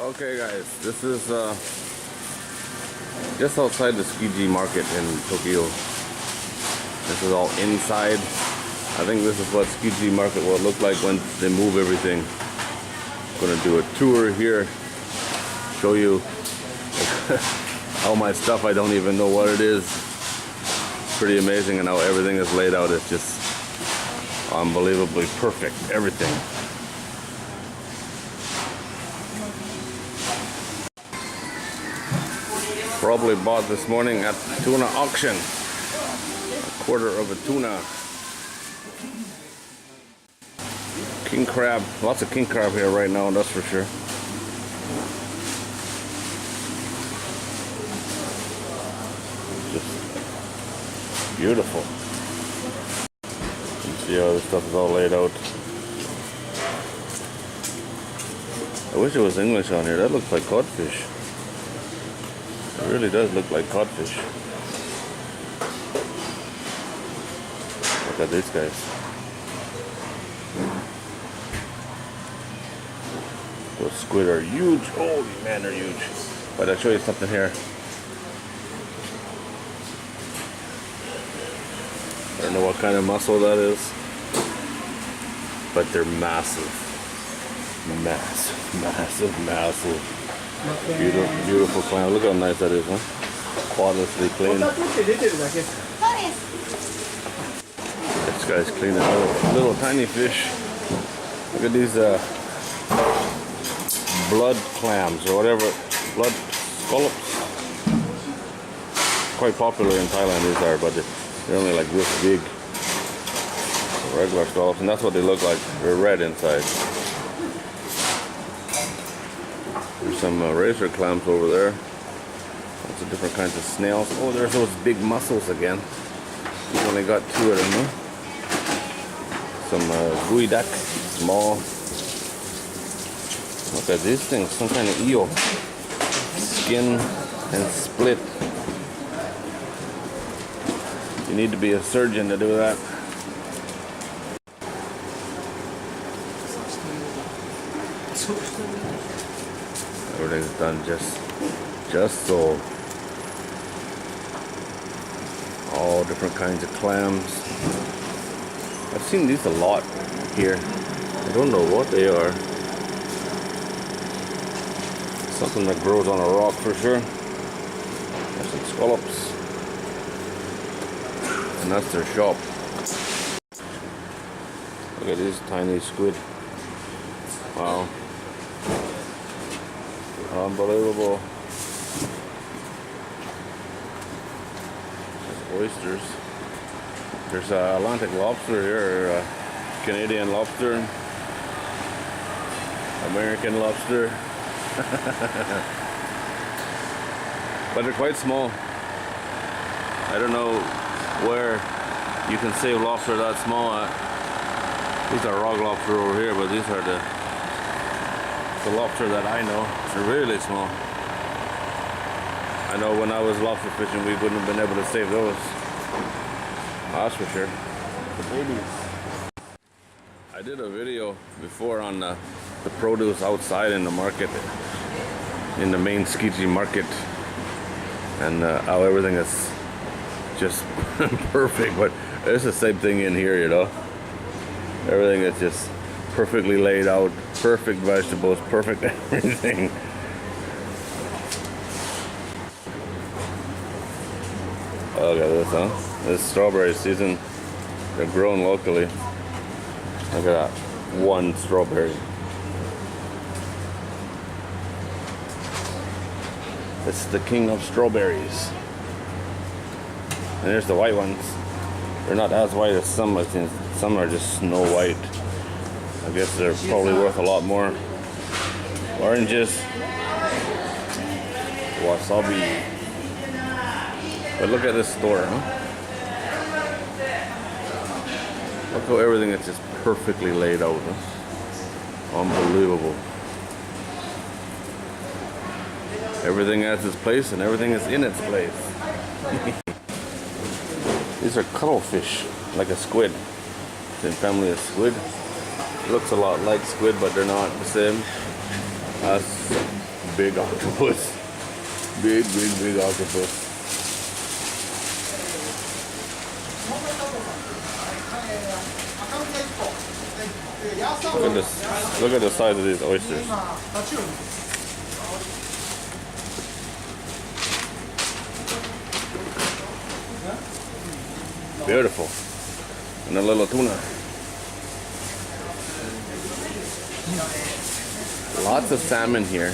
Okay guys, this is just outside the Tsukiji Market in Tokyo. This is all inside. I think this is what Tsukiji Market will look like when they move everything. I'm gonna do a tour here, show you all my stuff. I don't even know what it is. Pretty amazing, and how everything is laid out. It's just unbelievably perfect, everything. Probably bought this morning at tuna auction. A quarter of a tuna. King crab. Lots of king crab here right now, that's for sure. Just beautiful. You can see how this stuff is all laid out. I wish it was English on here. That looks like codfish. It really does look like codfish. Look at these guys. Those squid are huge. Holy man, they're huge. But I'll show you something here. I don't know what kind of mussel that is, but they're massive. Massive. Beautiful clam. Look how nice that is, huh? Spotlessly clean. This guy's cleaning little tiny fish. Look at these blood clams or whatever. Blood scallops. Quite popular in Thailand, these are, but they're only like this big. Regular scallops, and that's what they look like. They're red inside. There's some razor clams over there. Lots of different kinds of snails. Oh, there's those big mussels again. We've only got two of them, huh? Some guidak, small. Look at these things, some kind of eel. Skin and split. You need to be a surgeon to do that. Everything's done just so. All different kinds of clams. I've seen these a lot here. I don't know what they are. Something that grows on a rock for sure. There's some scallops. And that's their shop. Look at these tiny squid. Wow. Unbelievable. There's oysters. There's Atlantic lobster here, Canadian lobster, American lobster. But they're quite small. I don't know where you can save lobster that small. These are rock lobster over here, but these are the lobster that I know. They're really small. I know when I was lobster fishing, we wouldn't have been able to save those. That's for sure. The babies. I did a video before on the produce outside in the market, in the main Tsukiji Market, and how everything is just perfect. But it's the same thing in here, you know. Everything is just perfectly laid out, perfect vegetables, perfect everything. Look at this, huh? This strawberry season. They're grown locally. Look at that. One strawberry. It's the king of strawberries. And there's the white ones. They're not as white as some. I think some are just snow white. I guess they're probably worth a lot more. Oranges, wasabi. But look at this store, huh? Look how everything is just perfectly laid out, huh? Unbelievable. Everything has its place and everything is in its place. These are cuttlefish, like a squid. It's in family of squid. Looks a lot like squid, but they're not the same as big octopus. Big octopus. Look at this. Look at the size of these oysters. Beautiful. And a little tuna. Lots of salmon here.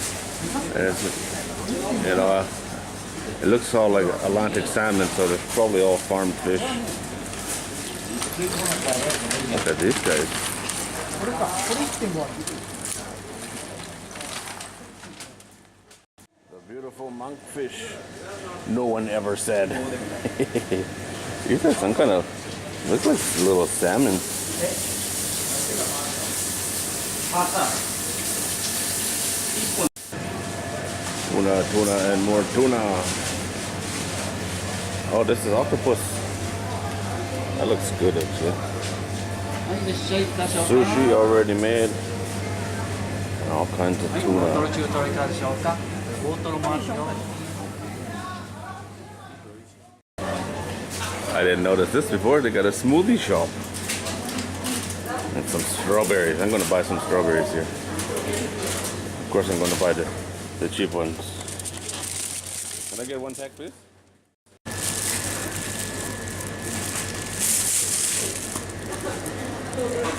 It looks all like Atlantic salmon, so they're probably all farmed fish. Look at these guys. The beautiful monkfish no one ever said. These are some kind of, looks like little salmon. Tuna, and more tuna. Oh, this is octopus. That looks good actually. Sushi already made. And all kinds of tuna. I didn't notice this before. They got a smoothie shop. And some strawberries. I'm going to buy some strawberries here. Of course, I'm going to buy the cheap ones. Can I get one pack, please?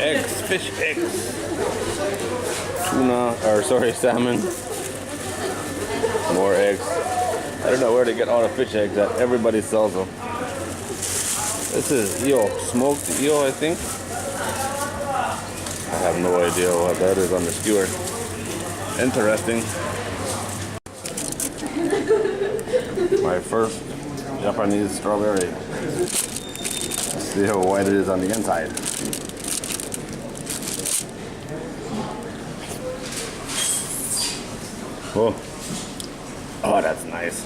Eggs, fish eggs. Tuna, or sorry, salmon. More eggs. I don't know where they get all the fish eggs at. Everybody sells them. This is eel, smoked eel, I think. I have no idea what that is on the skewer. Interesting. My first Japanese strawberry. Let's see how white it is on the inside. Oh, oh, that's nice.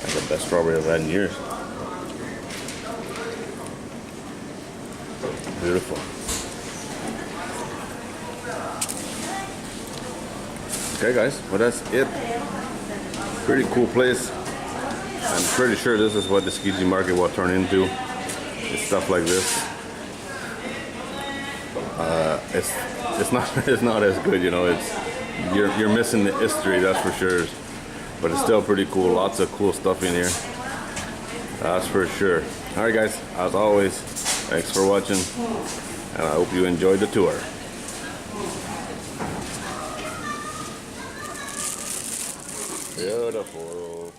That's the best strawberry I've had in years. Beautiful. Okay, guys, well, that's it. Pretty cool place. I'm pretty sure this is what the Tsukiji Market will turn into. It's stuff like this. It's not as good, you know. You're missing the history, that's for sure. But it's still pretty cool. Lots of cool stuff in here. That's for sure. All right, guys. As always, thanks for watching, and I hope you enjoyed the tour. Beautiful.